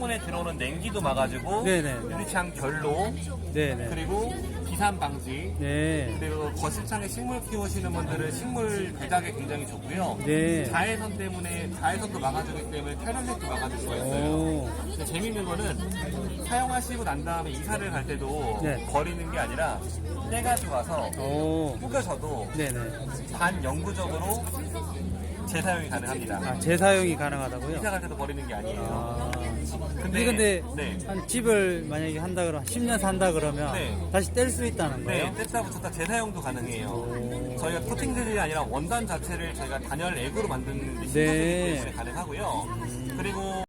창문에 들어오는 냉기도 막아주고 네네. 유리창 결로 네네. 그리고 비산 방지 네. 그리고 거실창에 식물 키우시는 분들은 식물 배작에 굉장히 좋고요. 네. 자외선 때문에 자외선도 막아주기 때문에 태양색도 막아줄 수가 있어요. 오. 근데 재밌는 거는 사용하시고 난 다음에 이사를 갈 때도 네. 버리는 게 아니라 때가 좋아서 오. 꾸겨져도 네네. 반영구적으로 재사용이 가능합니다. 아, 재사용이 가능하다고요? 이사 갈 때도 버리는 게 아니에요. 아. 근데, 근데 네. 한 집을 만약에 한다 그러면 10년 산다 그러면 네. 다시 뗄 수 있다는 네, 거예요? 뗐다 붙였다 재사용도 가능해요. 저희가 코팅들이 아니라 원단 자체를 저희가 단열 액으로 만드는 신사이기 네. 때문에 가능하고요. 그리고